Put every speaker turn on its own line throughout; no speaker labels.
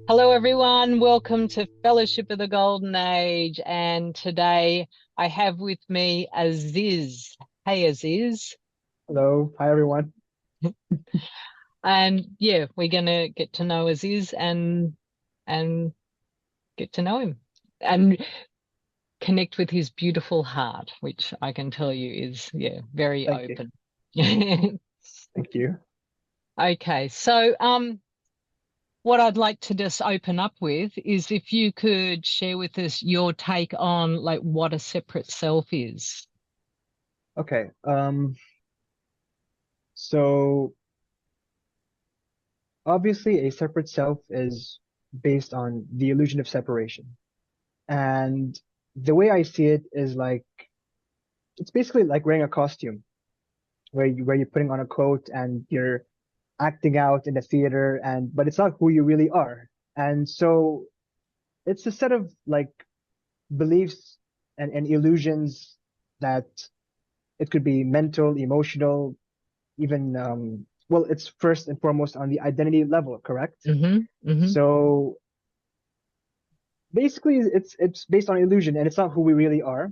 Hello, everyone. Welcome to Fellowship of the Golden Age. And today I have with me Aziz. Hey, Aziz.
Hello. Hi, everyone.
And yeah, we're gonna get to know Aziz and get to know him and connect with his beautiful heart, which I can tell you is very
Thank you.
open.
Thank you.
Okay, so what I'd like to just open up with is if you could share with us your take on like what a separate self is.
Okay. So obviously a separate self is based on the illusion of separation. And the way I see it is like it's basically like wearing a costume where you're putting on a coat and you're acting out in the theater but it's not who you really are. And so it's a set of like beliefs and illusions that it could be mental, emotional, even well, it's first and foremost on the identity level, correct?
Mm-hmm.
So basically it's based on illusion and it's not who we really are.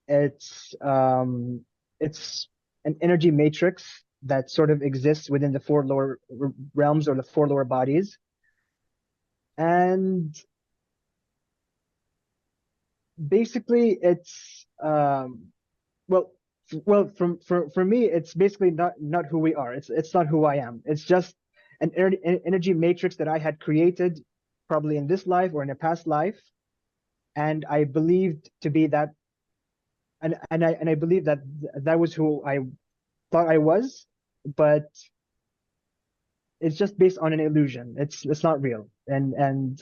It's um it's an energy matrix that sort of exists within the four lower realms or the four lower bodies. And basically it's well for me it's basically not who we are. It's not who I am. It's just an energy matrix that I had created probably in this life or in a past life, and I believed to be that, and I believe that that was who I thought I was, but it's just based on an illusion. It's not real, and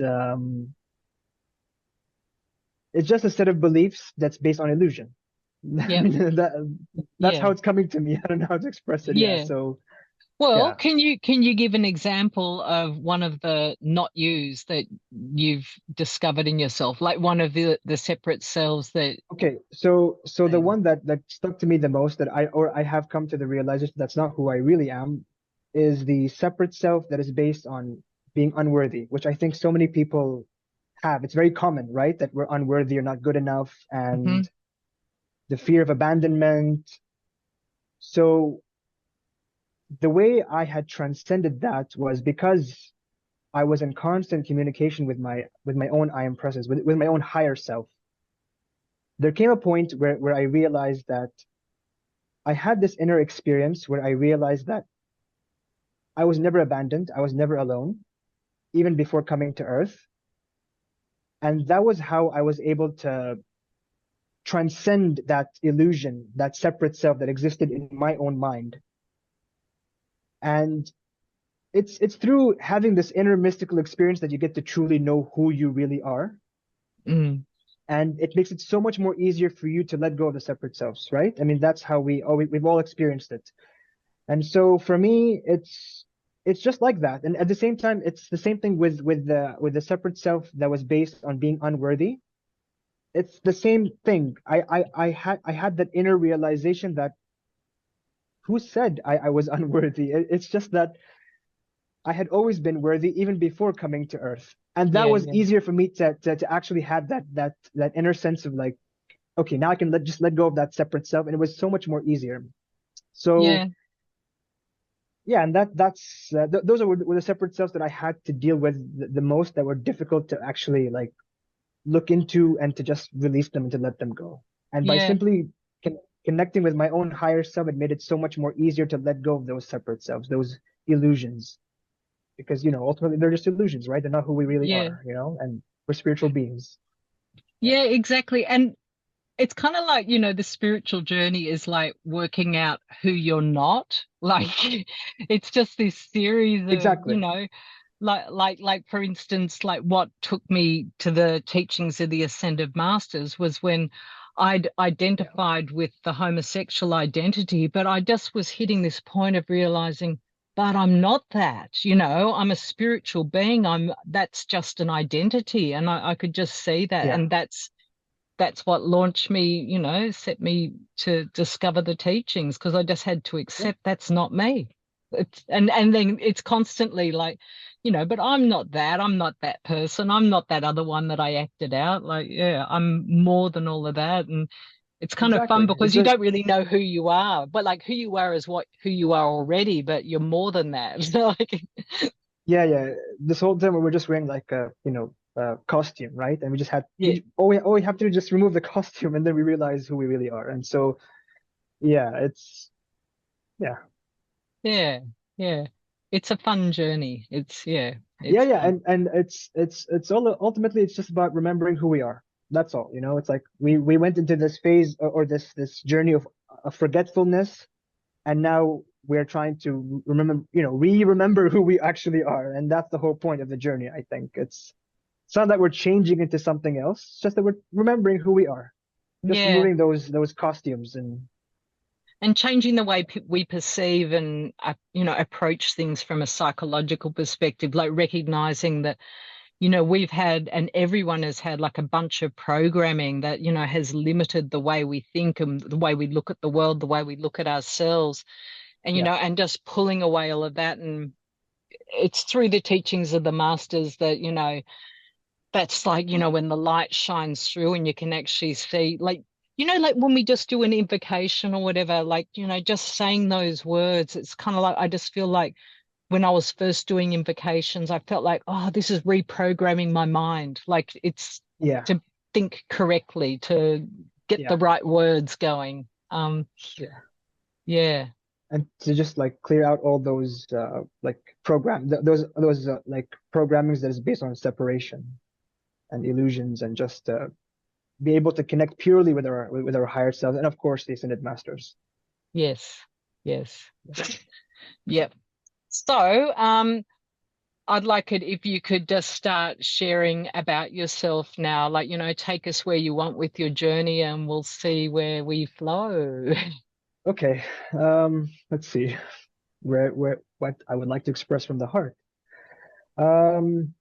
it's just a set of beliefs that's based on illusion.
Yeah.
That's
Yeah.
how it's coming to me. I don't know how to express it. Yeah.
Yeah.
So
Well,
yeah.
can you give an example of one of the not yous that you've discovered in yourself, like one of the separate selves that
Okay. So the
um,
one that stuck to me the most that I have come to the realization that's not who I really am is the separate self that is based on being unworthy, which I think so many people have. It's very common, right? That we're unworthy or not good enough,
mhm.
and the fear of abandonment. So the way I had transcended that was because I was in constant communication with my own I am presence, with my own higher self. There came a point where I realized that I had this inner experience where I realized that I was never abandoned, I was never alone, even before coming to Earth. And that was how I was able to transcend that illusion, that separate self that existed in my own mind. And it's through having this inner mystical experience that you get to truly know who you really are.
Mm.
And it makes it so much more easier for you to let go of the separate selves, right? I mean, that's how we've all experienced it. And so for me, it's just like that. And at the same time, it's the same thing with the separate self that was based on being unworthy. It's the same thing. I had that inner realization that who said I was unworthy? It's just that I had always been worthy even before coming to Earth. And that
Yeah,
was
yeah.
easier for me to actually have that inner sense of like, okay, now I can just let go of that separate self. And it was so much more easier. So
Yeah.
yeah, and those were the separate selves that I had to deal with the most, that were difficult to actually like look into and to just release them and to let them go. And by
Yeah.
simply connecting with my own higher self, it made it so much more easier to let go of those separate selves, those illusions, because ultimately they're just illusions, right? They're not who we really
Yeah.
are, and we're spiritual beings. Yeah.
Yeah, exactly. And it's kind of like, the spiritual journey is like working out who you're not. Like it's just this series of,
Exactly.
like for instance, like what took me to the teachings of the Ascended Masters was when I'd
Yeah.
identified with the homosexual identity, but I just was hitting this point of realizing, but I'm not that, I'm a spiritual being. That's just an identity. And I could just see that.
Yeah.
And that's what launched me, set me to discover the teachings because I just had to
Yeah.
accept that's not me. And then it's constantly like, but I'm not that person, I'm not that other one that I acted out. Like, yeah, I'm more than all of that. And it's kind of fun
Exactly. It's
because you
just,
don't really know who you are, but like who you are is who you are already, but you're more than that. So like,
yeah, yeah. This whole time we were just wearing like a, costume, right? And we just had,
yeah,
all we have to do is just remove the costume and then we realize who we really are. And so, yeah, yeah.
yeah, yeah. It's a fun journey. Yeah,
Yeah,
it's
yeah.
fun.
And it's all ultimately it's just about remembering who we are. That's all, It's like we went into this phase or this journey of forgetfulness, and now we're trying to remember, re-remember who we actually are. And that's the whole point of the journey, I think. It's not that we're changing into something else, it's just that we're remembering who we are. Just
Yeah.
removing those costumes and
And changing the way we perceive and approach things from a psychological perspective, like recognizing that we've had, and everyone has had, like a bunch of programming that has limited the way we think and the way we look at the world, the way we look at ourselves, and
yeah,
and just pulling away all of that. And it's through the teachings of the masters that that's like, when the light shines through and you can actually see, like, like when we just do an invocation or whatever, like, just saying those words, it's kind of like, I just feel like when I was first doing invocations, I felt like, oh, this is reprogramming my mind. Like it's
yeah,
to think correctly, to get
yeah,
the right words going.
yeah.
Yeah,
And to just like clear out all those like those like programmings that is based on separation and illusions, and just be able to connect purely with our higher selves, and of course the ascended masters.
yes, yes. Yep. So, I'd like it if you could just start sharing about yourself now, like, take us where you want with your journey and we'll see where we flow.
Okay, let's see where what I would like to express from the heart. Um,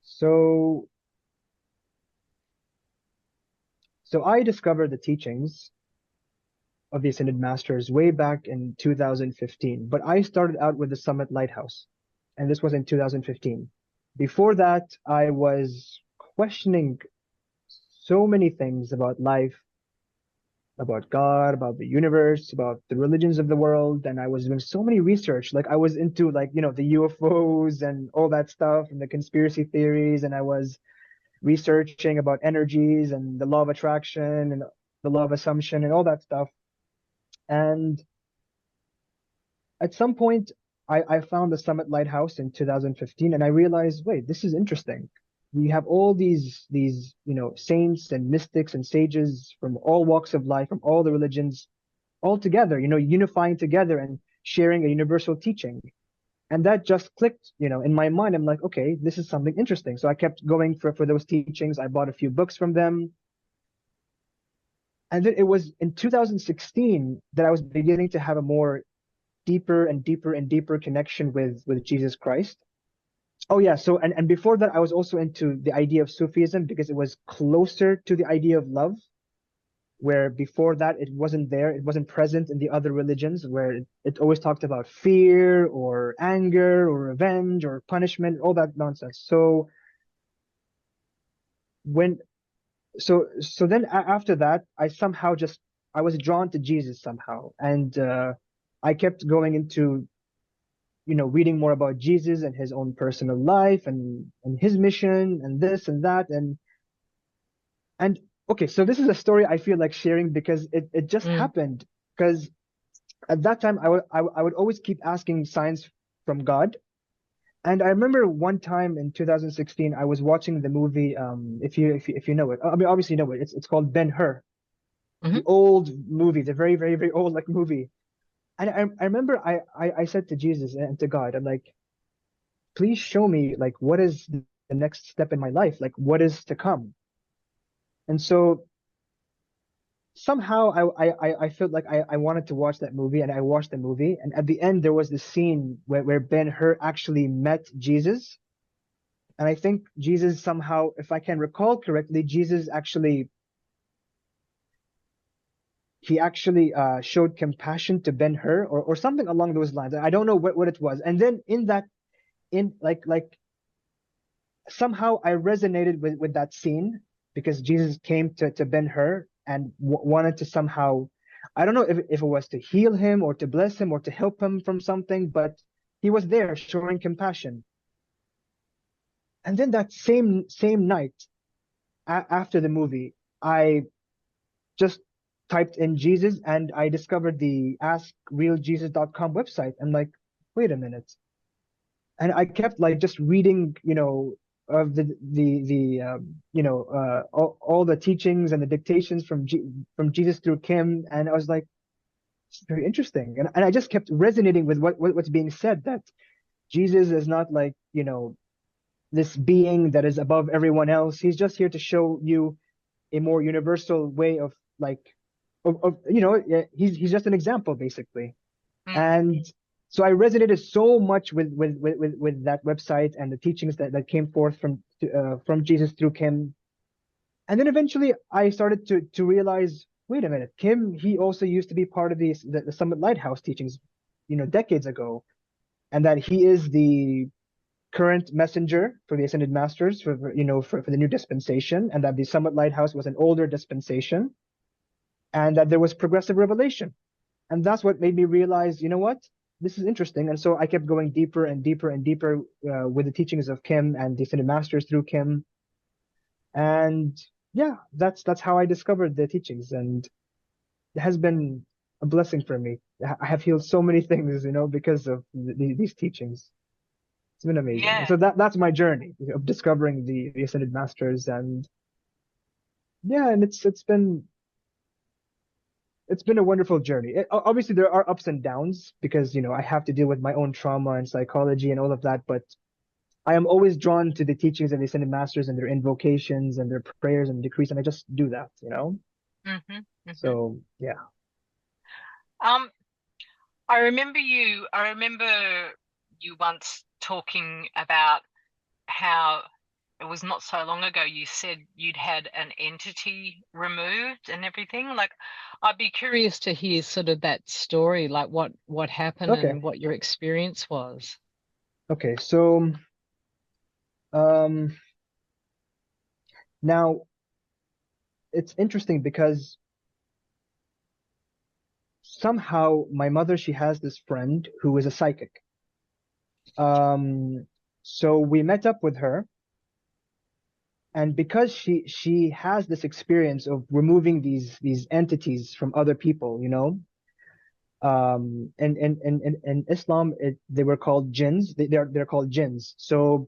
so so I discovered the teachings of the Ascended Masters way back in 2015, but I started out with the Summit Lighthouse, and this was in 2015. Before that, I was questioning so many things about life, about God, about the universe, about the religions of the world, and I was doing so many research. Like I was into like, the UFOs and all that stuff and the conspiracy theories, and I was researching about energies and the law of attraction and the law of assumption and all that stuff. And at some point, I found the Summit Lighthouse in 2015, and I realized, wait, this is interesting. We have all these saints and mystics and sages from all walks of life, from all the religions, all together, unifying together and sharing a universal teaching. And that just clicked, in my mind. I'm like, okay, this is something interesting. So I kept going for those teachings. I bought a few books from them. And then it was in 2016 that I was beginning to have a more deeper and deeper and deeper connection with Jesus Christ. Oh yeah, so and before that I was also into the idea of Sufism because it was closer to the idea of love, where before that it wasn't there, it wasn't present in the other religions, where it always talked about fear or anger or revenge or punishment, all that nonsense. So when so then after that I was drawn to Jesus somehow, and I kept going into reading more about Jesus and his own personal life and his mission and this and that, and okay, so this is a story I feel like sharing because it just
Mm.
happened. Because at that time I would always keep asking signs from God. And I remember one time in 2016 I was watching the movie, if you know it. I mean, obviously you know it. It's called Ben-Hur, the
Hmm.
old movie, the very very very old like movie. And I remember I said to Jesus and to God, I'm like, please show me like what is the next step in my life, like what is to come. And so somehow I felt like I wanted to watch that movie, and I watched the movie, and at the end there was this scene where Ben-Hur actually met Jesus. And I think Jesus somehow, if I can recall correctly, Jesus actually he actually showed compassion to Ben-Hur, or something along those lines. I don't know what it was. And then in that, in like somehow I resonated with that scene, because Jesus came to Ben-Hur and wanted to somehow, I don't know if it was to heal him or to bless him or to help him from something, but he was there showing compassion. And then that same night, after the movie, I just typed in Jesus and I discovered the askrealjesus.com website. I'm like, wait a minute. And I kept like just reading, of all the teachings and the dictations from Jesus through Kim, and I was like, it's very interesting, and I just kept resonating with what's being said, that Jesus is not like, this being that is above everyone else. He's just here to show you a more universal way of like, he's just an example basically.
Mm.
And so I resonated so much with that website and the teachings that came forth from Jesus through Kim. And then eventually I started to realize, wait a minute, Kim, he also used to be part of the Summit Lighthouse teachings, decades ago, and that he is the current messenger for the Ascended Masters for the new dispensation, and that the Summit Lighthouse was an older dispensation, and that there was progressive revelation. And that's what made me realize, you know what, this is interesting. And so I kept going deeper and deeper and deeper with the teachings of Kim and the Ascended Masters through Kim. And yeah, that's how I discovered the teachings, and it has been a blessing for me. I have healed so many things, because of these teachings. It's been amazing.
Yeah.
So that's my journey of discovering the Ascended Masters, and yeah, and it's been a wonderful journey. Obviously, there are ups and downs because I have to deal with my own trauma and psychology and all of that, but I am always drawn to the teachings of the Ascended Masters and their invocations and their prayers and decrees, and I just do that.
Hmm. Hmm.
So yeah.
Um, I remember you once talking about how it was not so long ago you said you'd had an entity removed and everything. Like, I'd be curious to hear sort of that story, like what happened
Okay.
and what your experience was.
Okay. So um now it's interesting because somehow my mother, she has this friend who is a psychic. Um so we met up with her, and because she has this experience of removing these entities from other people, in Islam, they were called jinns. They're called jinns. So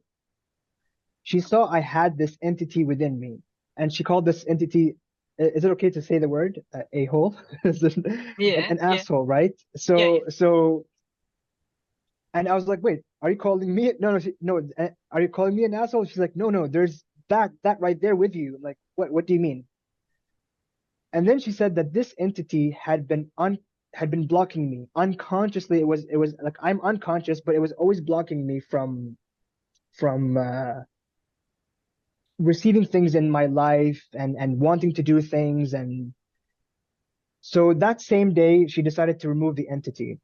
she saw I had this entity within me, and she called this entity, is it okay to say the word, a hole?
Yeah,
An
yeah,
asshole, right?
yeah, yeah.
So and I was like, wait, are you calling me, no, are you calling me an asshole? She's like, no, there's that right there with you. I'm like, what do you mean? And then she said that this entity had been blocking me unconsciously. It was like, I'm unconscious, but it was always blocking me from receiving things in my life, and wanting to do things. And so that same day she decided to remove the entity.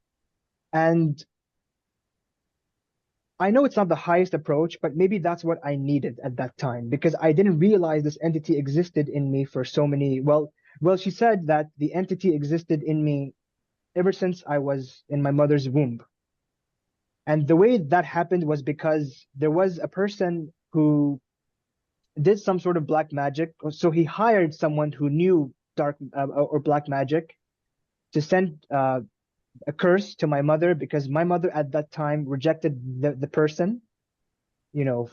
And I know it's not the highest approach, but maybe that's what I needed at that time, because I didn't realize this entity existed in me for so many. Well, she said that the entity existed in me ever since I was in my mother's womb. And the way that happened was because there was a person who did some sort of black magic. So he hired someone who knew dark or black magic to send a curse to my mother, because my mother at that time rejected the person, you know,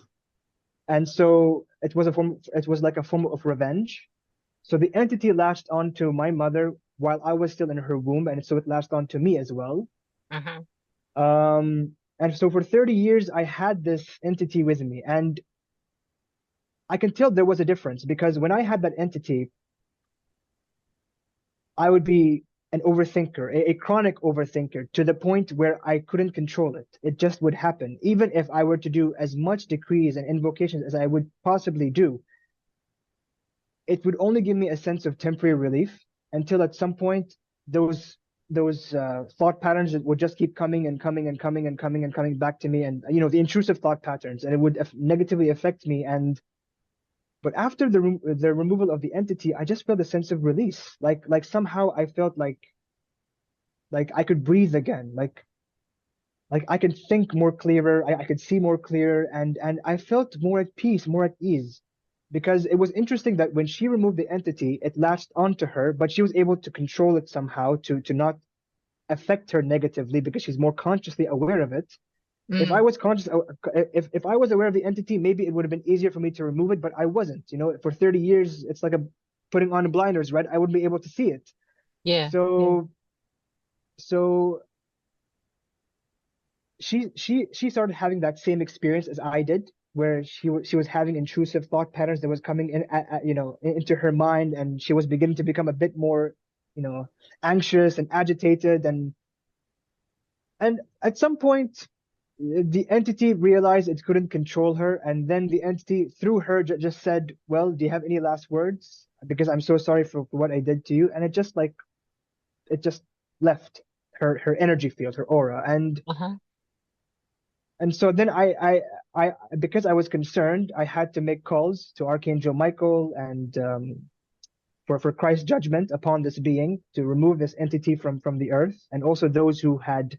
and so it was like a form of revenge. So the entity latched onto my mother while I was still in her womb, and so it latched onto me as well.
Hmm.
And so for 30 years, I had this entity with me, and I can tell there was a difference, because when I had that entity, I would be an overthinker, a chronic overthinker, to the point where I couldn't control it. It just would happen. Even if I were to do as much decrees and invocations as I would possibly do, it would only give me a sense of temporary relief. until at some point those thought patterns would just keep coming and coming and coming and coming and coming back to me, and the intrusive thought patterns, and it would negatively affect me. And but after the removal of the entity, I just felt a sense of release, like somehow I felt like I could breathe again, like I could think more clearer, I could see more clear, and I felt more at peace, more at ease. Because it was interesting that when she removed the entity, it latched onto her, but she was able to control it somehow to not affect her negatively because she's more consciously aware of it. If I
Mm.
was conscious, if I was aware of the entity, maybe it would have been easier for me to remove it, but I wasn't. For 30 years, it's like a putting on blinders, right? I wouldn't be able to see it.
Yeah. Yeah.
So, so she started having that same experience as I did, where she was having intrusive thought patterns that was coming in, into her mind, and she was beginning to become a bit more, you know, anxious and agitated, and at some point, the entity realized it couldn't control her, and then the entity, through her, just said, "Well, do you have any last words? Because I'm so sorry for what I did to you." And it just left her energy field, her aura,
Uh-huh.
and so then I because I was concerned, I had to make calls to Archangel Michael and for Christ's judgment upon this being to remove this entity from the earth, and also those who had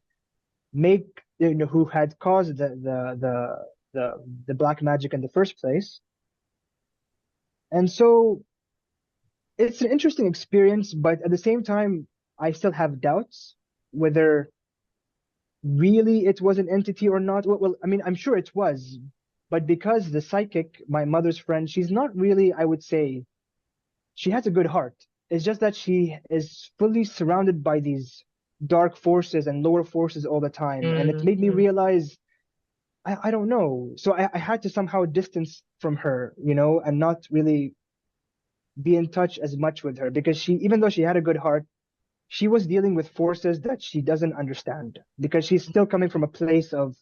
make who had caused the black magic in the first place. And so it's an interesting experience, but at the same time, I still have doubts whether really it was an entity or not. Well, I mean, I'm sure it was, but because the psychic, my mother's friend, she's not really, I would say, she has a good heart. It's just that she is fully surrounded by these dark forces and lower forces all the time. And it made me
Mm.
realize, I don't know. So I had to somehow distance from her, and not really be in touch as much with her because even though she had a good heart, she was dealing with forces that she doesn't understand because she's still coming from a place of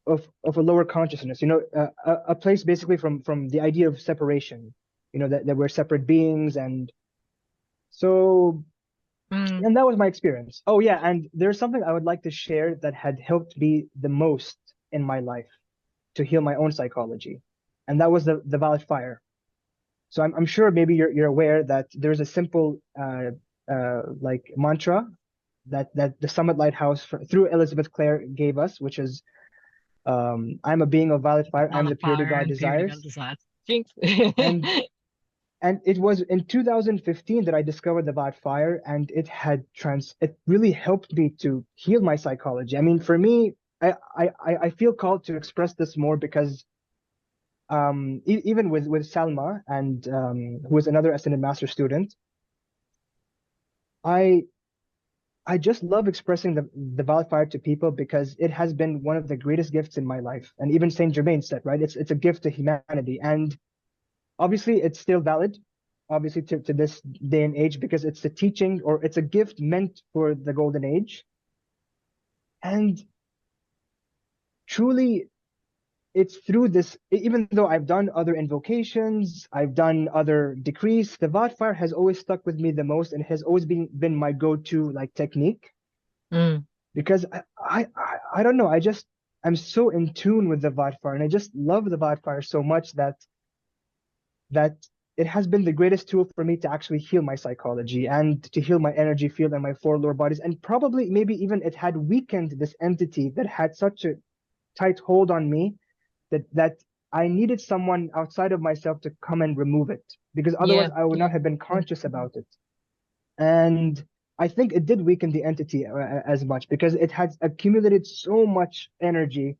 a lower consciousness, a place basically from the idea of separation, that we're separate beings. And so,
Mm.
and that was my experience. Oh yeah, and there's something I would like to share that had helped me the most in my life to heal my own psychology, and that was the violet fire. So I'm sure maybe you're aware that there's a simple like mantra that the Summit Lighthouse through Elizabeth Clare gave us, which is I'm a being of violet fire. I'm
Another
the purity
fire
God
and purity God
desires.
desires. Jinx.
And and it was in 2015 that I discovered the violet fire, and it really helped me to heal my psychology. I mean, for me, I feel called to express this more because even with Salma and who is another Ascended Master student, I I just love expressing the violet fire to people because it has been one of the greatest gifts in my life. And even Saint Germain said, right, it's a gift to humanity. And obviously it's still valid, obviously to this day and age, because it's a teaching or it's a gift meant for the golden age. And truly it's through this, even though I've done other invocations, I've done other decrees, the violet fire has always stuck with me the most and has always been my go-to like technique
Mm.
because I don't know, I'm so in tune with the violet fire, and I just love the violet fire so much that it has been the greatest tool for me to actually heal my psychology and to heal my energy field and my four lower bodies. And probably maybe even it had weakened this entity that had such a tight hold on me that I needed someone outside of myself to come and remove it because otherwise
Yeah.
I would
Yeah.
not have been conscious about it. And I think it did weaken the entity as much because it had accumulated so much energy.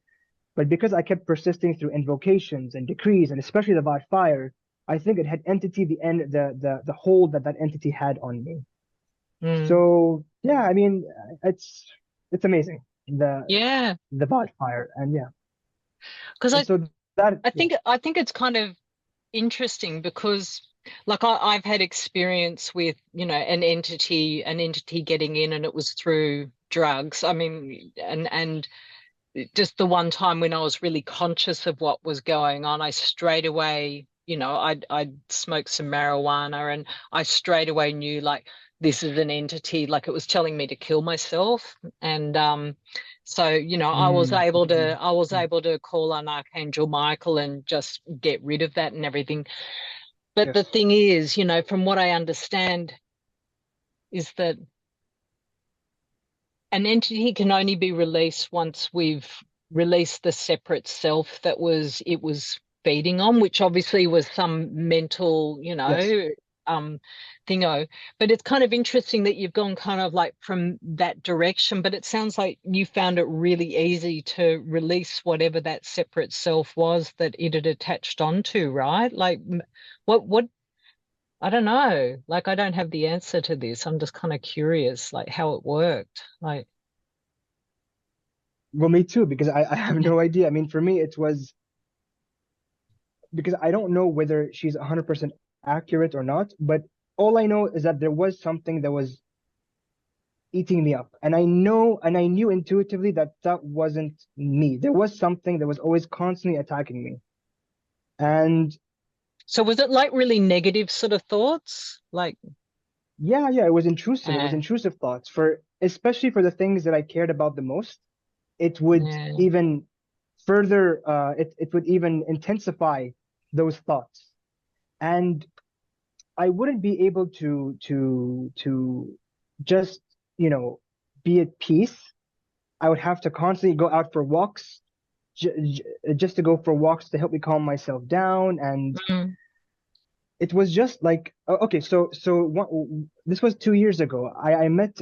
But because I kept persisting through invocations and decrees, and especially the violet fire, I think it had entity the hold that entity had on me.
Mm.
So yeah, I mean, it's amazing
Yeah.
the violet fire, and yeah,
Because
and so that yeah.
I think it's kind of interesting because like I've had experience with, an entity getting in and it was through drugs. I mean, and just the one time when I was really conscious of what was going on, I straight away I'd smoked some marijuana, and I straight away knew like this is an entity, like it was telling me to kill myself. And so,
Mm, mm,
I was
mm.
able to call on Archangel Michael and just get rid of that and everything. But the
Yes,
thing is, from what I understand, is that an entity can only be released once we've released the separate self that it was feeding on, which obviously was some mental,
yes.
um thingo. But it's kind of interesting that you've gone kind of like from that direction, but it sounds like you found it really easy to release whatever that separate self was that it had attached onto, right? Like what I don't know. Like I don't have the answer to this. I'm just kind of curious, like how it worked. Like,
Well, me too, because I have no idea. I mean, for me, it was because I don't know whether she's 100% accurate or not, but all I know is that there was something that was eating me up. And I knew intuitively that that wasn't me. There was something that was always constantly attacking me. And
so was it like really negative sort of thoughts? Like,
yeah, yeah, it was intrusive. It was
uh,
intrusive thoughts for, especially for the things that I cared about the most. It would
yeah.
even further, it would even intensify those thoughts. And I wouldn't be able to just, you know, be at peace. I would have to constantly go out for walks, just to go for walks to help me calm myself down. And
Mm,
it was just like, okay, this was 2 years ago. I met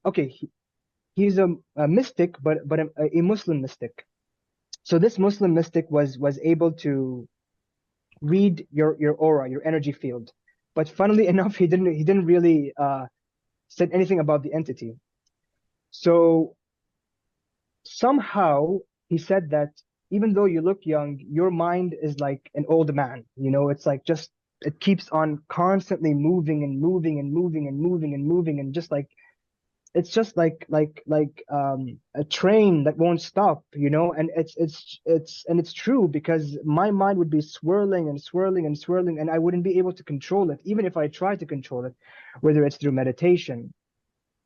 okay, he's a mystic, but a Muslim mystic. So this Muslim mystic was able to read your aura, your energy field. But funnily enough, he didn't really said anything about the entity. So somehow he said that even though you look young, your mind is like an old man. It's like just it keeps on constantly moving and moving and moving and moving and moving and just like it's just like a train that won't stop, and it's true because my mind would be swirling and swirling and swirling, and I wouldn't be able to control it, even if I tried to control it, whether it's through meditation.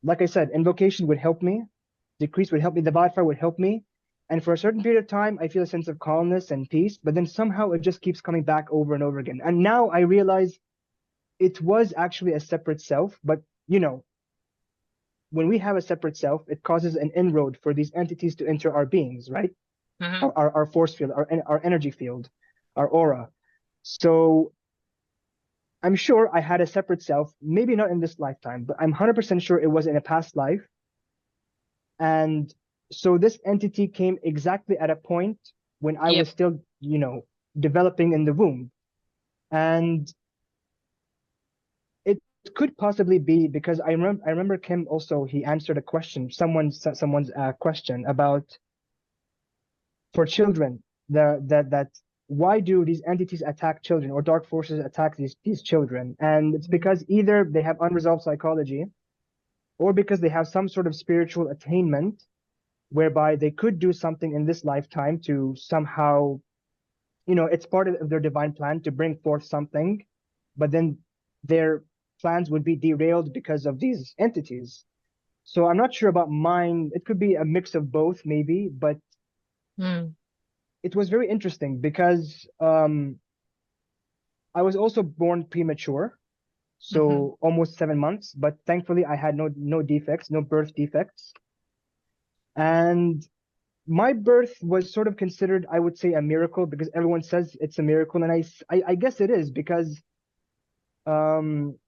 Like I said, invocation would help me, decrease would help me, the Wi-Fi would help me. And for a certain period of time, I feel a sense of calmness and peace, but then somehow it just keeps coming back over and over again. And now I realize it was actually a separate self, but you know, when we have a separate self, it causes an inroad for these entities to enter our beings, right?
mhm.
Our force field, our energy field, our aura. So I'm sure I had a separate self, maybe not in this lifetime, but I'm 100% sure it was in a past life. And so this entity came exactly at a point when I
Yep.
was still, developing in the womb. And it could possibly be because I remember Kim also, he answered a question, someone's question about for children, that why do these entities attack children or dark forces attack these children? And it's because either they have unresolved psychology or because they have some sort of spiritual attainment whereby they could do something in this lifetime to somehow, it's part of their divine plan to bring forth something, but then their plans would be derailed because of these entities. So I'm not sure about mine. It could be a mix of both, maybe, but
Mm,
it was very interesting because I was also born premature,
mhm.
so almost 7 months, but thankfully I had no defects, no birth defects. And my birth was sort of considered, I would say, a miracle because everyone says it's a miracle, and I guess it is because um,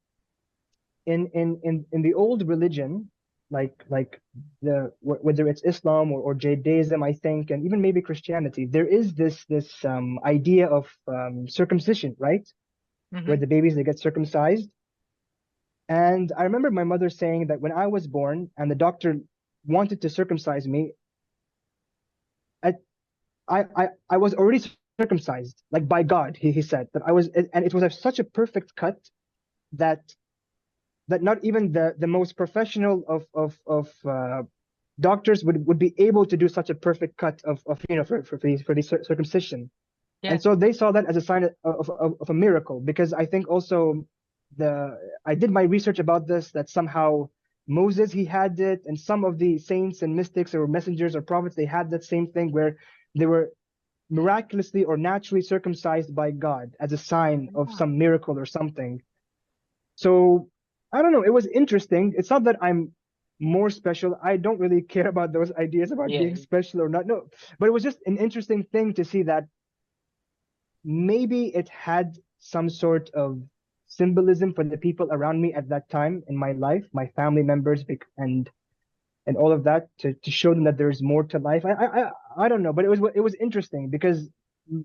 in the old religion, like whether it's Islam or Judaism, I think, and even maybe Christianity, there is this idea of circumcision, right? Where
Mhm.
the babies they get circumcised. And I remember my mother saying that when I was born and the doctor wanted to circumcise me, I I was already circumcised, like by God. He said that I was, and it was such a perfect cut that not even the most professional of doctors would be able to do such a perfect cut of for the circumcision.
Yeah.
And so they saw that as a sign of a miracle, because I think also I did my research about this, that somehow Moses, he had it, and some of the saints and mystics or messengers or prophets, they had that same thing where they were miraculously or naturally circumcised by God as a sign of
Yeah.
some miracle or something. So I don't know, it was interesting. It's not that I'm more special. I don't really care about those ideas about being
Yeah.
special or not. No, but it was just an interesting thing to see that maybe it had some sort of symbolism for the people around me at that time in my life, my family members, and all of that, to show them that there's more to life. I don't know, but it was interesting because,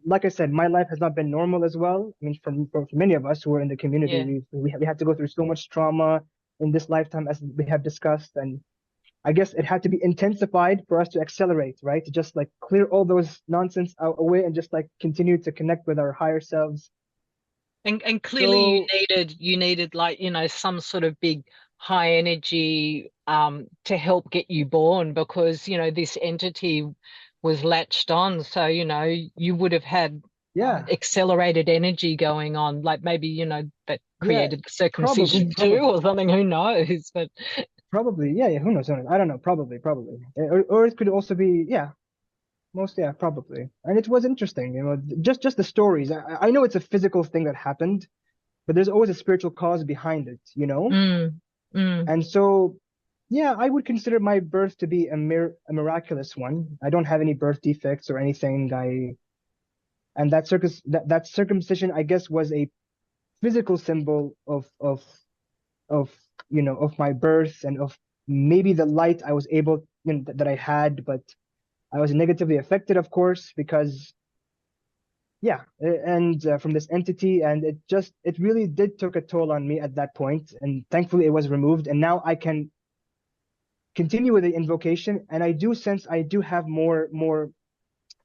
like I said, my life has not been normal as well. I mean, for many of us who are in the community,
Yeah.
we had to go through so much trauma in this lifetime, as we have discussed, and I guess it had to be intensified for us to accelerate, right? To just like clear all those nonsense out away and just like continue to connect with our higher selves.
And clearly
So
you needed like, some sort of big high energy to help get you born because, this entity was latched on. So, you would have had
yeah,
accelerated energy going on, like maybe, that
yeah,
created the
probably,
circumcision too
probably.
or something, who knows? But
Probably, yeah, yeah. Who knows? Who knows? I don't know. Probably, or it could also be, yeah, most, yeah, probably. And it was interesting, just the stories. I know it's a physical thing that happened, but there's always a spiritual cause behind it, you know.
mm, mm,
And so, yeah, I would consider my birth to be a miraculous one. I don't have any birth defects or anything. And that circumcision, I guess, was a physical symbol of of my birth and of maybe the light I was able, that I had, but I was negatively affected, of course, because yeah, and from this entity, and it really did took a toll on me at that point, and thankfully it was removed, and now I can continue with the invocation, and I do sense I do have more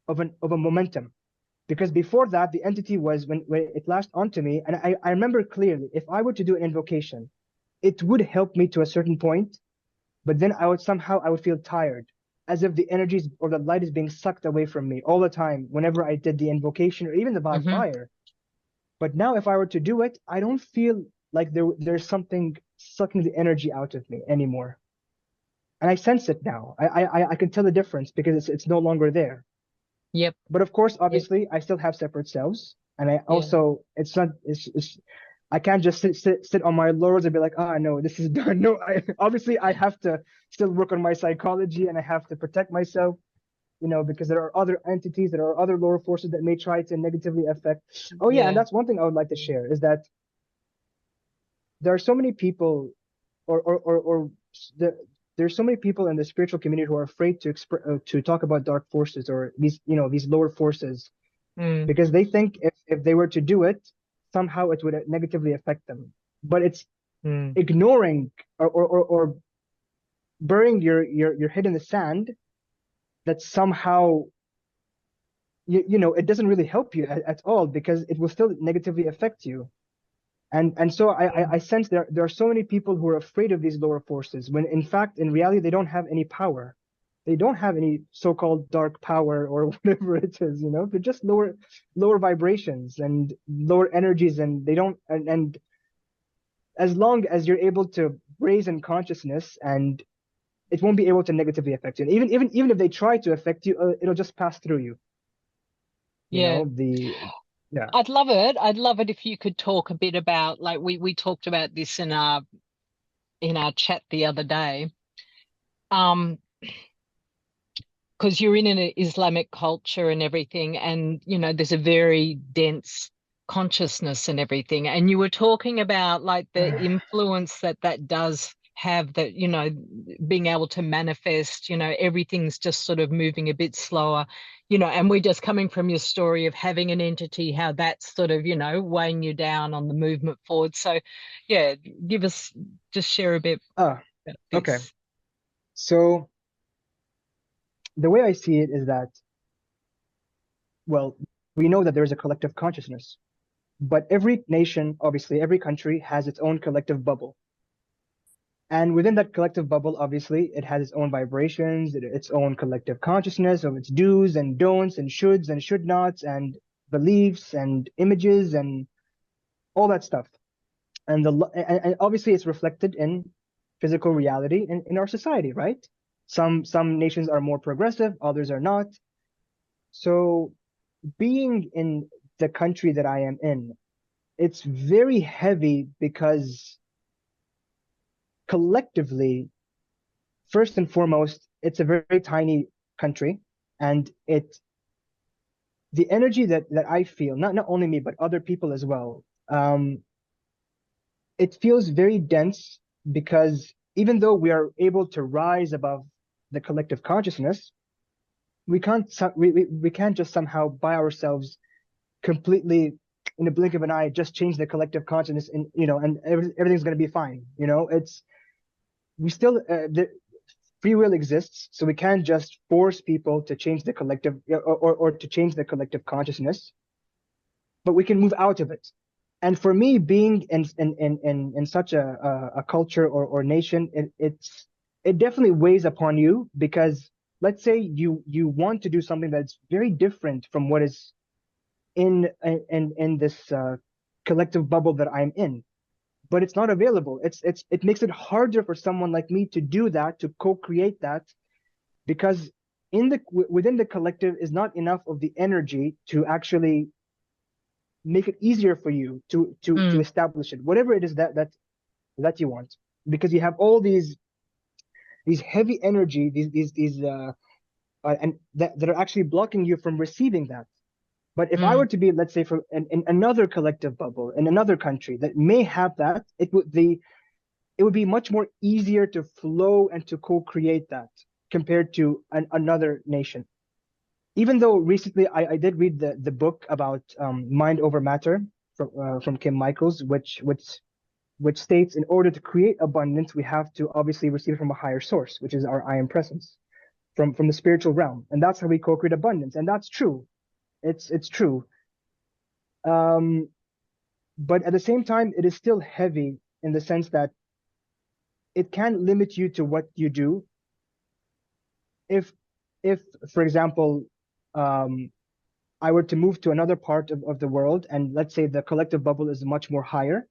of a momentum, because before that the entity was, when it latched onto me, and I remember clearly, if I were to do an invocation, it would help me to a certain point, but then I would feel tired, as if the energies or the light is being sucked away from me all the time whenever I did the invocation or even the
hmm
bonfire. But now if I were to do it, I don't feel like there's something sucking the energy out of me anymore. And I sense it now. I can tell the difference because it's no longer there.
yep,
But of course,
yep,
obviously, I still have separate selves, and I
yeah,
also it's not it's I can't just sit on my laurels and be like, ah, no, this is done. No, obviously I have to still work on my psychology, and I have to protect myself, because there are other entities, there are other lower forces that may try to negatively affect. Oh yeah, and
yeah,
that's one thing I would like to share, is that there are so many people, or the, there's so many people in the spiritual community who are afraid to talk about dark forces, or these lower forces,
mm,
because they think if they were to do it, somehow it would negatively affect them. But it's
mm,
ignoring, or burying your head in the sand, that somehow it doesn't really help you at all, because it will still negatively affect you. And so I sense there are so many people who are afraid of these lower forces, when in fact, in reality, they don't have any power. They don't have any so-called dark power or whatever it is, they're just lower vibrations and lower energies, and they don't, and as long as you're able to raise in consciousness, and it won't be able to negatively affect you. And even if they try to affect you, it'll just pass through you.
yeah.
Yeah.
I'd love it. I'd love it if you could talk a bit about, like, we talked about this in our chat the other day. Um, because you're in an Islamic culture and everything, and there's a very dense consciousness and everything. And you were talking about like the influence that does have, that, being able to manifest, everything's just sort of moving a bit slower, and we're just coming from your story of having an entity, how that's sort of, weighing you down on the movement forward. So, yeah, just share a bit
Ah,
about
okay.
this.
So the way I see it is that, well, we know that there is a collective consciousness, but every nation, obviously, every country has its own collective bubble. And within that collective bubble, obviously, it has its own vibrations, its own collective consciousness of its do's and don'ts and shoulds and should nots. And beliefs and images and all that stuff. And obviously it's reflected in physical reality in our society, right? Some nations are more progressive, others are not. So being in the country that I am in, it's very heavy because collectively, first and foremost, it's a very tiny country, and the energy that I feel, not only me but other people as well, it feels very dense because even though we are able to rise above the collective consciousness, we can't just somehow by ourselves completely in a blink of an eye just change the collective consciousness and and everything's going to be fine. It's we still the free will exists, so we can't just force people to change the collective or to change the collective consciousness, but we can move out of it. And for me, being in such a culture or nation, it definitely weighs upon you because let's say you want to do something that's very different from what is in this collective bubble that I'm in, but it's not available. It makes it harder for someone like me to do that, to co-create that, because within the collective is not enough of the energy to actually make it easier for you to
Mm,
establish it, whatever it is that you want, because you have all these heavy energy, these and that are actually blocking you from receiving that. But if I were
mm,
to be, let's say, in another collective bubble in another country that may have that, it would be much more easier to flow and to co-create that compared to another nation. Even though recently I did read the book about mind over matter from Kim Michaels, which states in order to create abundance, we have to obviously receive it from a higher source, which is our I am presence from the spiritual realm, and that's how we co-create abundance, and that's true. It's true. Um, but at the same time, it is still heavy in the sense that it can limit you to what you do. If, if for example, um, I were to move to another part of the world, and let's say the collective bubble is much more higher,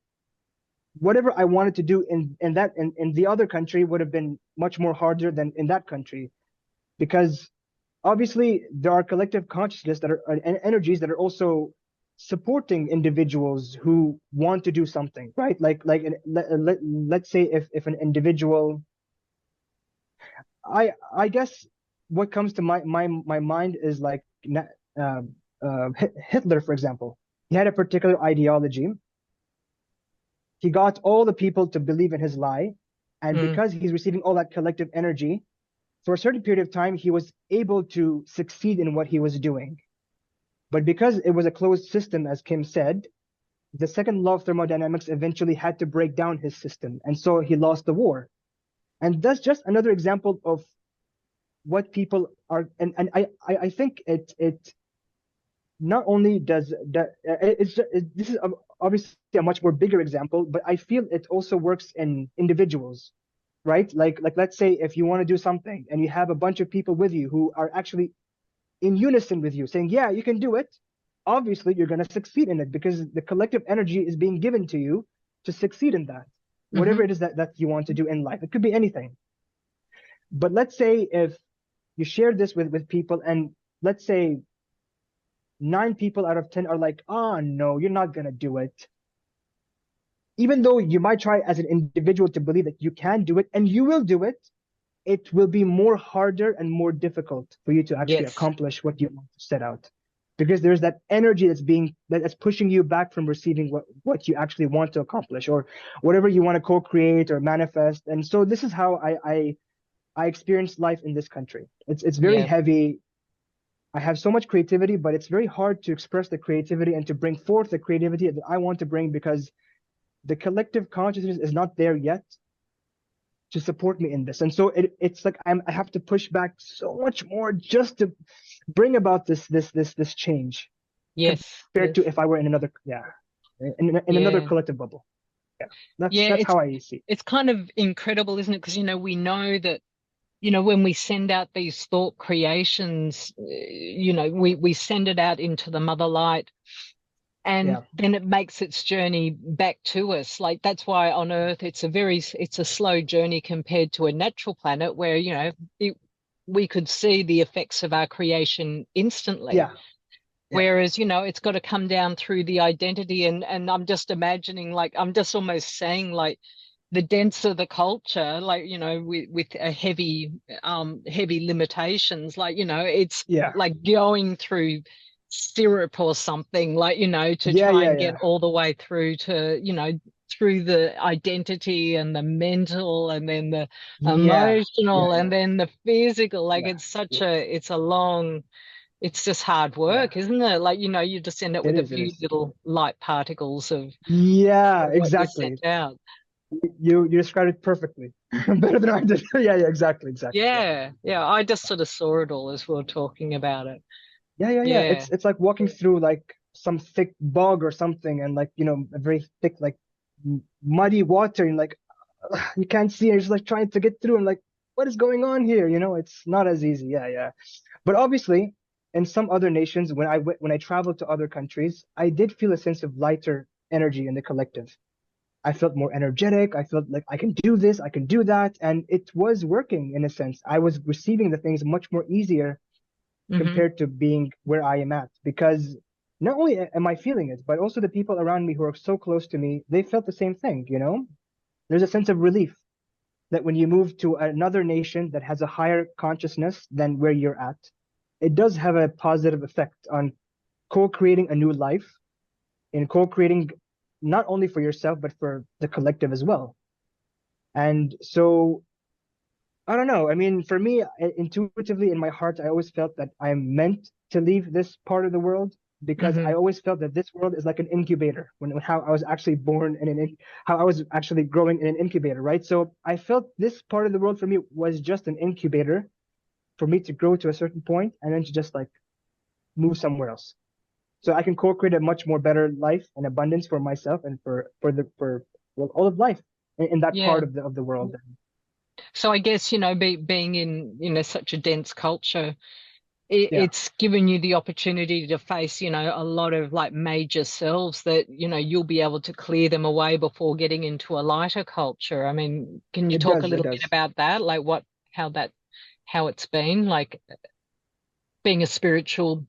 whatever I wanted to do in the other country would have been much more harder than in that country, because obviously there are collective consciousness that are and energies that are also supporting individuals who want to do something, right? Let's say if an individual, I guess what comes to my mind is like Hitler, for example. He had a particular ideology. He got all the people to believe in his lie, and
mm,
because he's receiving all that collective energy, for a certain period of time, he was able to succeed in what he was doing. But because it was a closed system, as Kim said, the second law of thermodynamics eventually had to break down his system, and so he lost the war. And that's just another example of what people are. And I think it not only does that, this is obviously a much more bigger example, but I feel it also works in individuals, right? Like let's say if you want to do something and you have a bunch of people with you who are actually in unison with you, saying, yeah, you can do it. Obviously, you're going to succeed in it because the collective energy is being given to you to succeed in that,
mm-hmm,
whatever it is that you want to do in life. It could be anything. But let's say if you share this with people, and let's say 9 people out of 10 are like, oh, no, you're not going to do it. Even though you might try as an individual to believe that you can do it and you will do it, it will be more harder and more difficult for you to actually
yes,
accomplish what you want to set out, because there's that energy that's pushing you back from receiving what you actually want to accomplish or whatever you want to co-create or manifest. And so this is how I experience life in this country. It's very
yeah,
heavy. I have so much creativity, but it's very hard to express the creativity and to bring forth the creativity that I want to bring, because the collective consciousness is not there yet to support me in this. And so it's like I have to push back so much more just to bring about this change
yes,
compared
yes,
to if I were in another, yeah, in another
yeah.
collective bubble. Yeah,
Yeah,
that's how I see it.
it's kind of incredible, isn't it? Because we know that when we send out these thought creations, we send it out into the mother light, and
Yeah.
then it makes its journey back to us. Like that's why on Earth it's a slow journey compared to a natural planet where, we could see the effects of our creation instantly.
Yeah. Yeah.
Whereas, it's got to come down through the identity, and I'm just imagining, like I'm just almost saying, like the denser the culture, like, with a heavy limitations, like, it's
Yeah.
like going through syrup or something, like, to
Yeah.
try
Yeah.
and get
Yeah.
all the way through to, through the identity and the mental and then the
Yeah. Yeah.
emotional and
Yeah.
then the physical. Like
Yeah. Yeah.
it's just hard
Yeah.
work, isn't it? Like, you just end up
It
with a
is. It
few
is.
little light particles of
Yeah.
what you sent
Exactly.
out.
You described it perfectly. Better than I did. Yeah. Yeah. Exactly. Exactly. Yeah.
Yeah, yeah. I just sort of saw it all as we were talking about it.
Yeah. Yeah. Yeah.
Yeah.
It's like walking through like some thick bog or something, and like a very thick like muddy water, and like you can't see, and you're just like trying to get through, and like what is going on here? It's not as easy. Yeah. Yeah. But obviously, in some other nations, when I traveled to other countries, I did feel a sense of lighter energy in the collective. I felt more energetic. I felt like I can do this, I can do that, and it was working in a sense. I was receiving the things much more easier
Hmm.
compared to being where I am at, because not only am I feeling it, but also the people around me who are so close to me, they felt the same thing. There's a sense of relief that when you move to another nation that has a higher consciousness than where you're at, it does have a positive effect on co-creating a new life and co-creating not only for yourself but for the collective as well. And so I don't know. I mean, for me, intuitively in my heart, I always felt that I'm meant to leave this part of the world, because I
Hmm.
always felt that this world is like an incubator, when how I was actually born in how I was actually growing in an incubator, right? So I felt this part of the world for me was just an incubator for me to grow to a certain point and then to just like move somewhere else. So I can co-create a much more better life and abundance for myself and for well, all of life in that part
Yeah.
of the world.
So I guess, being in, such a dense culture,
Yeah,
it's given you the opportunity to face, a lot of like major selves that, you'll be able to clear them away before getting into a lighter culture. I mean, can you
it
talk a
does. It
little bit
does.
about that? Like how it's been like being a spiritual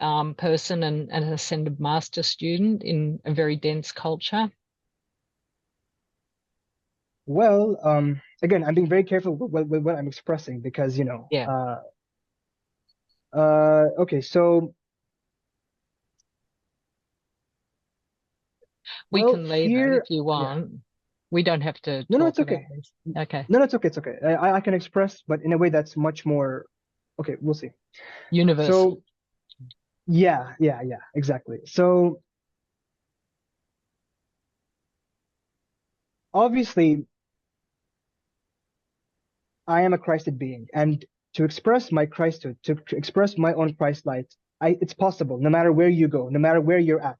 person and an ascended master student in a very dense culture?
Well, again, I'm being very careful with what I'm expressing, because
Yeah,
okay, so
we
well
can leave it
here,
if you
yeah.
want. We don't have to
No, no,
talk
it's
about
okay.
this. Okay.
No, no, it's okay. It's okay. I can express, but in a way that's much more. Okay, we'll see.
Universal.
So yeah, yeah, yeah, exactly. So obviously, I am a Christed being, and to express my Christhood, to express my own Christ light, it's possible no matter where you go, no matter where you're at.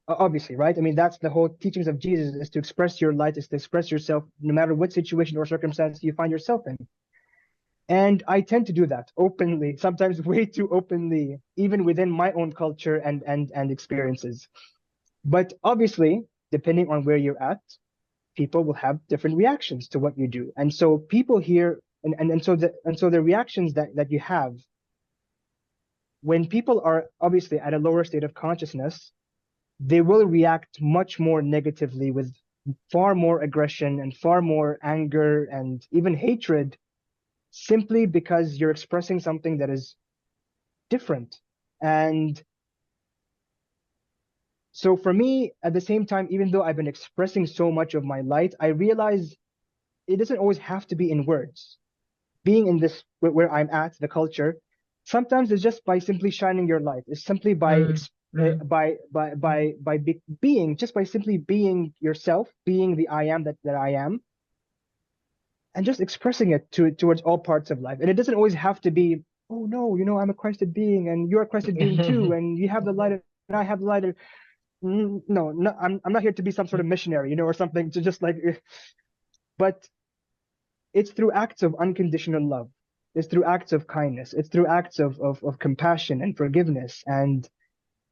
Obviously, right? I mean, that's the whole teachings of Jesus, is to express your light, is to express yourself no matter what situation or circumstance you find yourself in. And I tend to do that openly, sometimes way too openly, even within my own culture and experiences. But obviously, depending on where you're at, people will have different reactions to what you do. And so people here and so the reactions that you have when people are obviously at a lower state of consciousness, they will react much more negatively with far more aggression and far more anger and even hatred, simply because you're expressing something that is different. And so for me, at the same time, even though I've been expressing so much of my light, I realize it doesn't always have to be in words. Being in this where I'm at, the culture, sometimes it's just by simply shining your light. It's simply
Mm, mm.
being, just by simply being yourself, being the I am that I am, and just expressing it towards all parts of life. And it doesn't always have to be, oh no, I'm a Christed being and you're a Christed being too, and you have the light and I have the light. No, no, I'm not here to be some sort of missionary, or something to just like, but it's through acts of unconditional love. It's through acts of kindness. It's through acts of compassion and forgiveness, and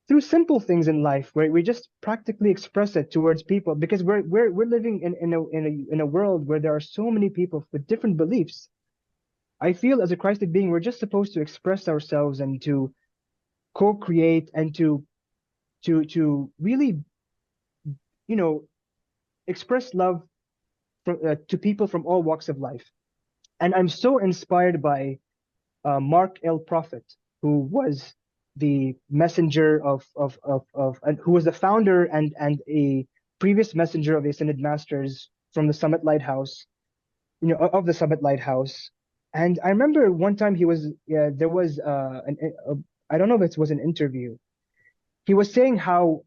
through simple things in life where we just practically express it towards people, because we're living in a world where there are so many people with different beliefs. I feel as a Christed being, we're just supposed to express ourselves and to co-create and to really, you know, express love to people from all walks of life. And I'm so inspired by Mark L. Prophet, who was the messenger and who was the founder and a previous messenger of the Ascended Masters from the Summit Lighthouse, of the Summit Lighthouse. And I remember one time there was I don't know if it was an interview. He was saying how,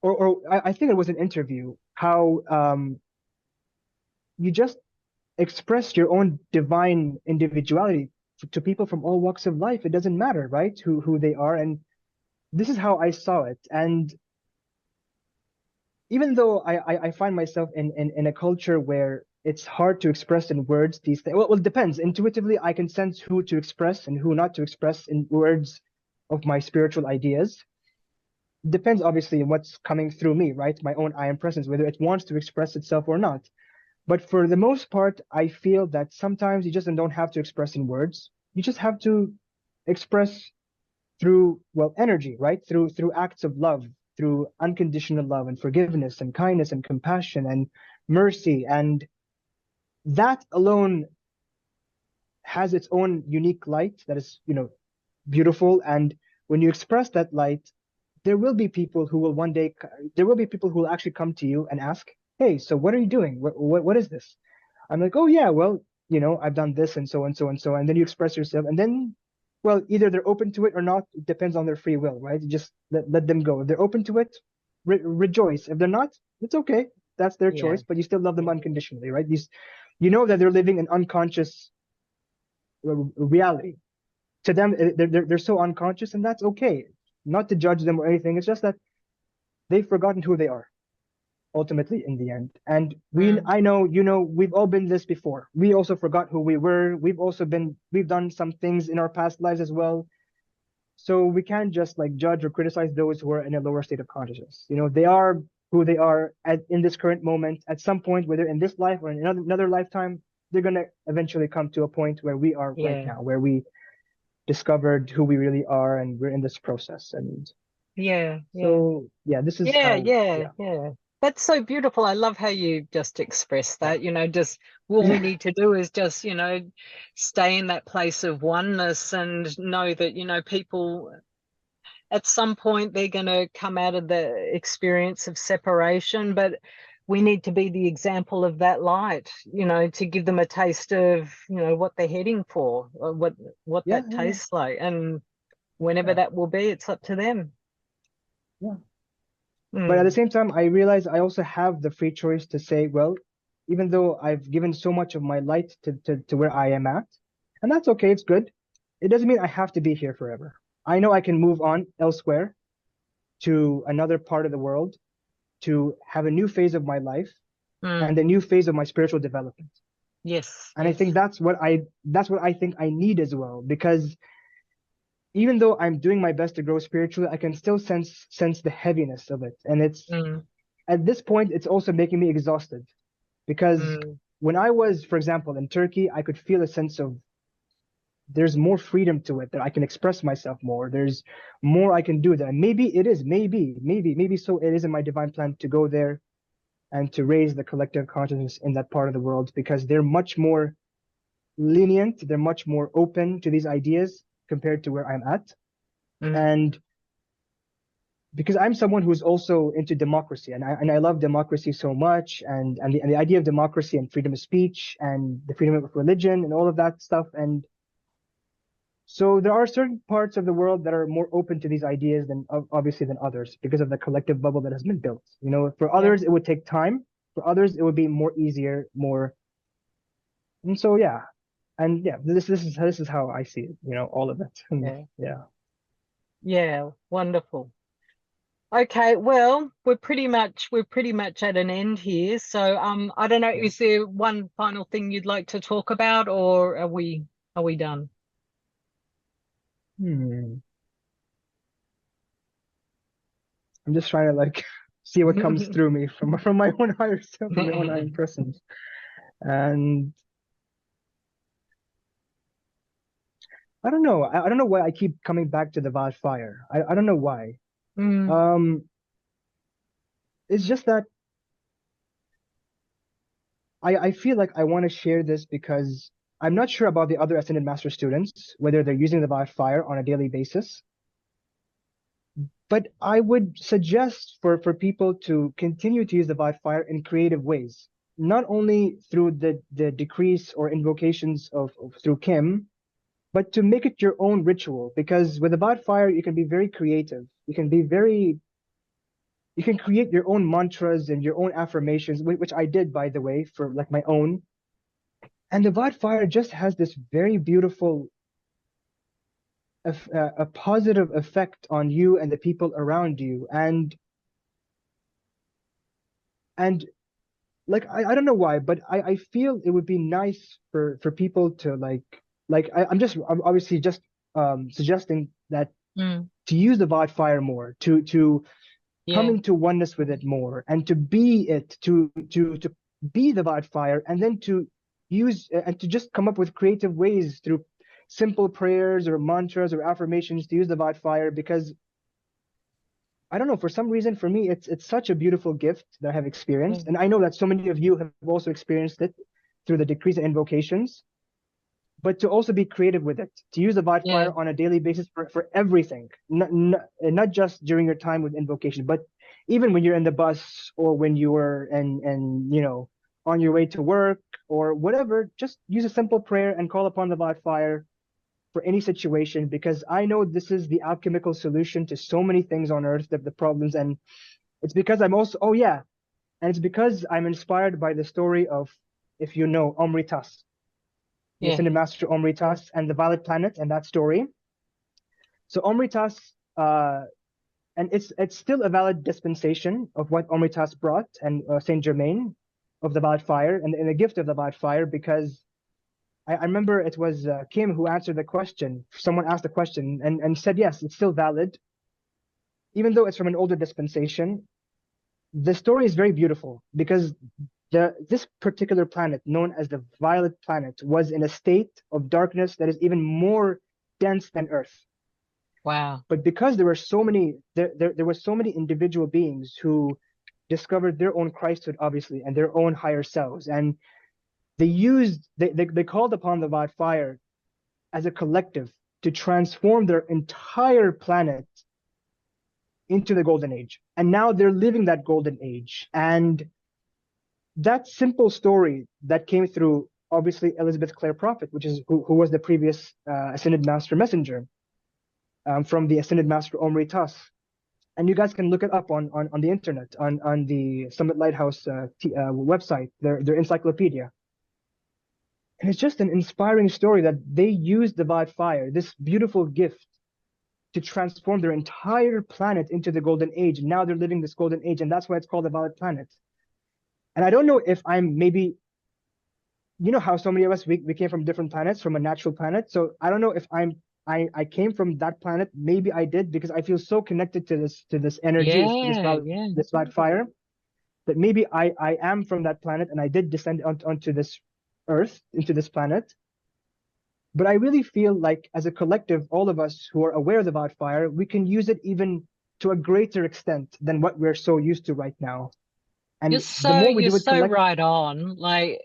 I think it was an interview, how you just express your own divine individuality to people from all walks of life. It doesn't matter, right? Who they are. And this is how I saw it. And even though I find myself in a culture where it's hard to express in words these things, well, it depends. Intuitively, I can sense who to express and who not to express in words of my spiritual ideas. Depends obviously on what's coming through me, right? My own I am presence, whether it wants to express itself or not. But for the most part, I feel that sometimes you just don't have to express in words. You just have to express through, well, energy, right? Through acts of love, through unconditional love and forgiveness and kindness and compassion and mercy. And that alone has its own unique light that is, beautiful. And when you express that light, there will be people who will one day, there will be people who will actually come to you and ask, hey, so what are you doing? What is this? I'm like, oh yeah, well, I've done this and so and so and so. And then you express yourself, and then, well, either they're open to it or not. It depends on their free will, right? You just let them go. If they're open to it, rejoice. If they're not, it's okay. That's their
Yeah.
choice, but you still love them unconditionally, right? You know that they're living an unconscious reality. To them, they're so unconscious, and that's okay. Not to judge them or anything. It's just that they've forgotten who they are ultimately in the end. And
Mm.
I know, we've all been this before. We also forgot who we were. We've done some things in our past lives as well. So we can't just like judge or criticize those who are in a lower state of consciousness. They are who they are in this current moment. At some point, whether in this life or in another lifetime, they're going to eventually come to a point where we are right
Yeah.
now, where we discovered who we really are, and we're in this process. And
Yeah. Yeah.
so, yeah, this is
Yeah,
how,
yeah,
yeah.
yeah. That's so beautiful. I love how you just express that. Just what we
Yeah.
need to do is just, stay in that place of oneness and know that, people at some point they're going to come out of the experience of separation, but we need to be the example of that light, to give them a taste of, what they're heading for, or what
Yeah,
that
yeah,
tastes like. And whenever
yeah,
that will be, it's up to them.
yeah. But at the
Mm,
same time, I realize I also have the free choice to say, well, even though I've given so much of my light to where I am at, and that's okay, it's good. It doesn't mean I have to be here forever. I know I can move on elsewhere to another part of the world to have a new phase of my life and
mm.
a new phase of my spiritual development.
Yes,
And I
yes.
think that's what I think I need as well, because even though I'm doing my best to grow spiritually, I can still sense the heaviness of it. And it's
Mm,
at this point, it's also making me exhausted, because
mm,
when I was, for example, in Turkey, I could feel a sense of there's more freedom to it, that I can express myself more. There's more I can do there. And maybe it is, maybe so it is in my divine plan to go there and to raise the collective consciousness in that part of the world, because they're much more lenient, they're much more open to these ideas compared to where I'm at.
mm,
And because I'm someone who's also into democracy, and I love democracy so much, and the idea of democracy and freedom of speech and the freedom of religion and all of that stuff. And so there are certain parts of the world that are more open to these ideas than obviously than others, because of the collective bubble that has been built. For
yeah,
others it would take time, for others it would be more easier, more. And so yeah, and yeah, this is how I see it. All of it. And
yeah,
yeah,
yeah. Wonderful. Okay, well, we're pretty much at an end here. So I don't know,
Yeah.
is there one final thing you'd like to talk about, or are we done?
Hmm. I'm just trying to like see what comes through me from my own higher self, from my own higher presence. And I don't know. I don't know why I keep coming back to the wildfire. I don't know why.
Mm,
Um, it's just that I feel like I want to share this because I'm not sure about the other Ascended Master students, whether they're using the wildfire on a daily basis. But I would suggest for people to continue to use the wildfire in creative ways, not only through the decrease or invocations of through Kim, but to make it your own ritual. Because with the wildfire, you can be very creative. You can create your own mantras and your own affirmations, which I did, by the way, for like my own. And the wildfire just has this very beautiful, a positive effect on you and the people around you. And like I don't know why, but I feel it would be nice for people to I'm obviously just suggesting that
mm,
to use the wildfire more, to come
yeah,
into oneness with it more, and to be it, to be the wildfire, and then to use and to just come up with creative ways through simple prayers or mantras or affirmations to use the wildfire. Because I don't know, for some reason, for me, it's such a beautiful gift that I have
yeah,
experienced, and I know that so many of you have also experienced it through the decrees and invocations. But to also be creative with it, to use the
yeah,
wildfire on a daily basis for everything, not just during your time with invocation, but even when you're in the bus or when you are and on your way to work or whatever, just use a simple prayer and call upon the wildfire for any situation, because I know this is the alchemical solution to so many things on earth, the problems. And it's because I'm also, oh yeah, and it's because I'm inspired by the story of, if you know, Omri-tas, the
yeah.
Ascended Master Omri-tas and the Violet Planet and that story. So Omri-tas, and it's still a valid dispensation of what Omri-tas brought, and Saint Germain of the Violet Fire and the gift of the Violet Fire, because I remember it was Kim who answered the question. Someone asked the question and said, yes, it's still valid, even though it's from an older dispensation. The story is very beautiful because this particular planet, known as the Violet Planet, was in a state of darkness that is even more dense than Earth.
Wow.
But because there were so many individual beings who discovered their own Christhood, obviously, and their own higher selves, and they called upon the Violet Fire as a collective to transform their entire planet into the golden age. And now they're living that golden age. And that simple story that came through, obviously, Elizabeth Clare Prophet, which is who was the previous Ascended Master Messenger, from the Ascended Master Omri-tas. And you guys can look it up on the internet, on the Summit Lighthouse website, their encyclopedia. And it's just an inspiring story that they used the Violet Fire, this beautiful gift, to transform their entire planet into the golden age. Now they're living this golden age, and that's why it's called the Violet Planet. And I don't know if I'm maybe, you know how so many of us we came from different planets, from a natural planet. So I don't know if I came from that planet. Maybe I did, because I feel so connected to this energy,
Yeah, yeah.
this Violet Fire, that maybe I am from that planet and I did descend onto this Earth, into this planet. But I really feel like, as a collective, all of us who are aware of the wildfire, we can use it even to a greater extent than what we're so used to right now.
You're
And the
so
more we
you're
do it
so
collect,
right on. Like,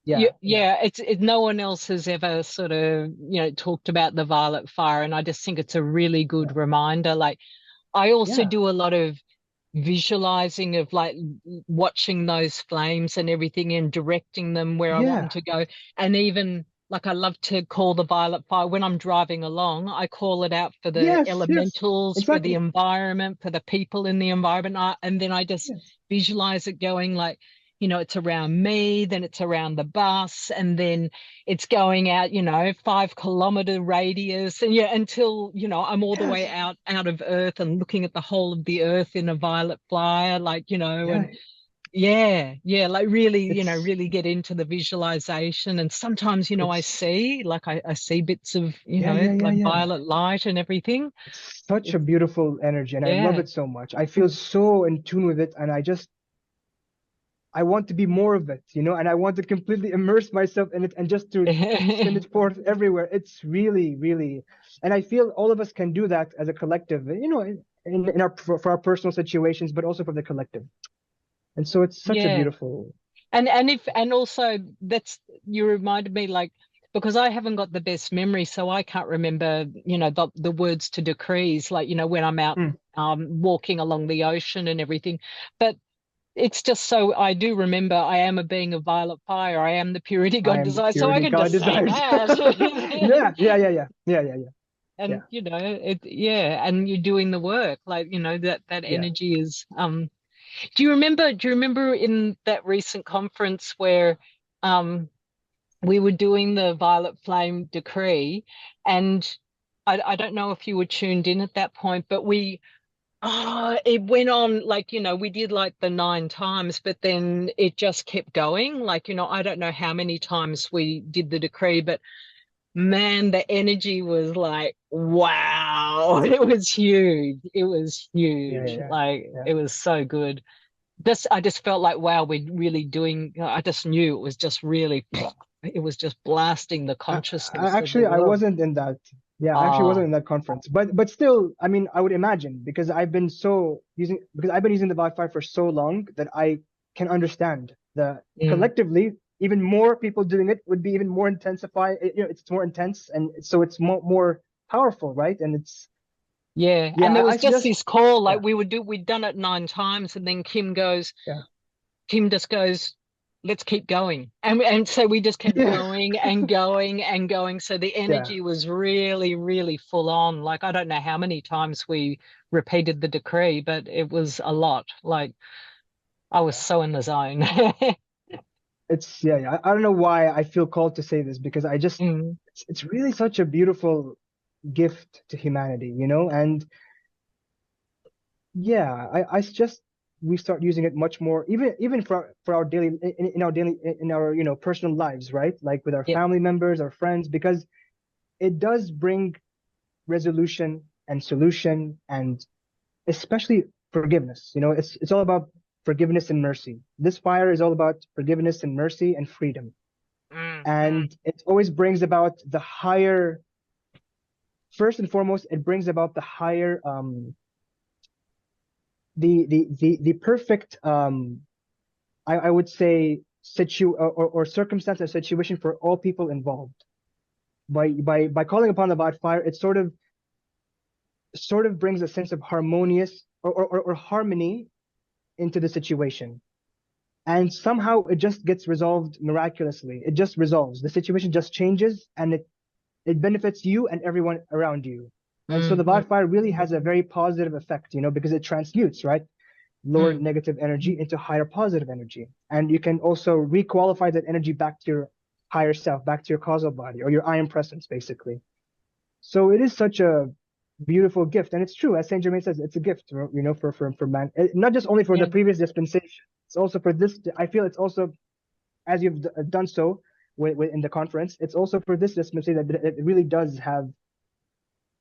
yeah, yeah,
yeah, no one else has ever sort of, talked about the violet fire, and I just think it's a really
yeah,
good reminder. Like, I also
yeah,
do a lot of visualizing of like watching those flames and everything and directing them where I want them
yeah,
to go. And even like I love to call the violet fire when I'm driving along, I call it out for the
yes, yes,
elementals, for the
exactly,
environment, for the people in the environment. And then I just
yes,
visualize it going like, it's around me, then it's around the bus, and then it's going out, 5 kilometer radius, and yeah, until, I'm all the way
Yes.
out of Earth and looking at the whole of the Earth in a violet flyer,
Yeah.
and yeah, like really,
It's
really get into the visualization. And sometimes, I
it's
see, like I see bits of,
yeah,
like
yeah.
violet light and everything.
It's such a
It's,
beautiful energy, and I love
yeah.
it so much. I feel so in tune with it, and I want to be more of it, and I want to completely immerse myself in it and just to send it forth everywhere. It's really, really, and I feel all of us can do that as a collective, in our for our personal situations, but also for the collective. And so it's such a
Yeah.
beautiful.
And also that's, you reminded me, like, because I haven't got the best memory, so I can't remember, the words to decrees, like, when I'm out
Mm,
walking along the ocean and everything. But it's just so I do remember I am a being of violet fire. I am the purity
I
God
am the
desires. So I
purity
can
God
just say
desires.
that.
Yeah, yeah, yeah, yeah, yeah, yeah, yeah,
And
yeah,
yeah, and you're doing the work. Like, that
yeah.
energy is do you remember in that recent conference where um we were doing the violet flame decree, and I don't know if you were tuned in at that point, but it went on, like, we did like the 9 times, but then it just kept going. Like, I don't know how many times we did the decree, but man, the energy was like, wow, it was huge. It was
Yeah,
huge.
yeah,
Like,
yeah.
it was so good. I just felt like, wow, we're really doing, I just knew it was just really, it was just blasting the consciousness of the
I
world.
wasn't in that. Yeah, I actually
Ah,
wasn't in that conference. But still, I mean, I would imagine because I've been using the Wi-Fi for so long that I can understand the
mm,
collectively even more people doing it would be even more intensify. It's more intense, and so it's more powerful, right? And it's
yeah.
yeah.
And there
I
was just
suggest
this call, like
yeah,
we'd done it 9 times, and then
yeah,
Kim just goes, let's keep going. And so we just kept
yeah,
going and going and going. So the
yeah,
energy was really, really full on. Like, I don't know how many times we repeated the decree, but it was a lot. Like, I was
yeah.
so in the zone.
It's yeah, yeah. I don't know why I feel called to say this because
Mm,
it's really such a beautiful gift to humanity, and yeah, I suggest we start using it much more, even for our daily in our daily in our personal lives, right? Like with our
yep.
family members, our friends, because it does bring resolution and solution, and especially forgiveness. It's all about forgiveness and mercy. This fire is all about forgiveness and mercy and freedom,
Mm.
and it always brings about the higher. First and foremost, it brings about the higher the perfect I would say or circumstance and situation for all people involved. By calling upon the God fire, it sort of brings a sense of harmonious or harmony into the situation. And somehow it just gets resolved miraculously. It just resolves. The situation just changes and it benefits you and everyone around you. And so the
Mm,
God fire really has a very positive effect, because it transmutes, right? Lower
mm,
negative energy into higher positive energy. And you can also requalify that energy back to your higher self, back to your causal body or your I am presence, basically. So it is such a beautiful gift. And it's true, as Saint Germain says, it's a gift, for man. Not just only for the
yeah.
previous dispensation, it's also for this. I feel it's also, as you've done so in the conference, it's also for this dispensation that it really does have,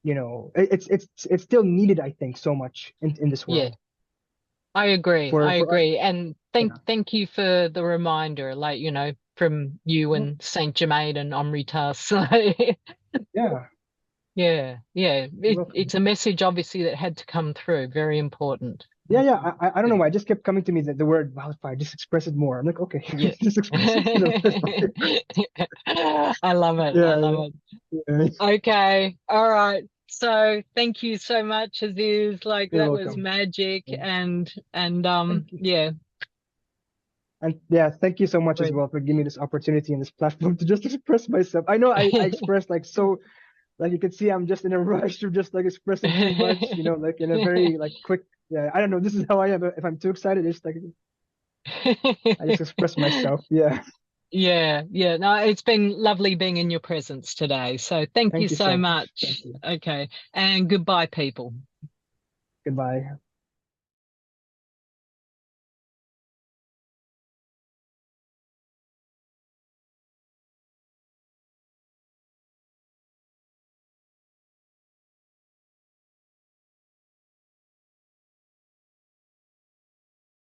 it's still needed, I think, so much in this
Yeah.
world
I agree. I
for us.
agree. And thank
Yeah.
thank you for the reminder, like, from you
Yeah.
and Saint Germain and Omri-tas.
Yeah.
Yeah, yeah.
You're welcome.
It's a message obviously that had to come through. Very important.
Yeah, yeah. I don't
Yeah.
know why. It just kept coming to me that the word wildfire. Just express it more. I'm like, okay,
Yeah.
just express it. That's fine.
I love it. I
Yeah,
love it.
yeah, yeah.
Okay. All right. So thank you so much, Aziz. Like,
You're
that was
welcome.
magic,
Yeah.
and
Thank you.
yeah.
And yeah, thank you so much as
Great.
well for giving me this opportunity and this platform to just express myself. I know I expressed like so, like you can see I'm just in a rush of just like expressing too much, like in a very like quick, yeah, I don't know. This is how I am. If I'm too excited, it's like I just express myself. Yeah.
Yeah, yeah. No, it's been lovely being in your presence today. So thank you
Thank you
so
so much. Thank
much.
you.
Okay. And goodbye, people.
Goodbye.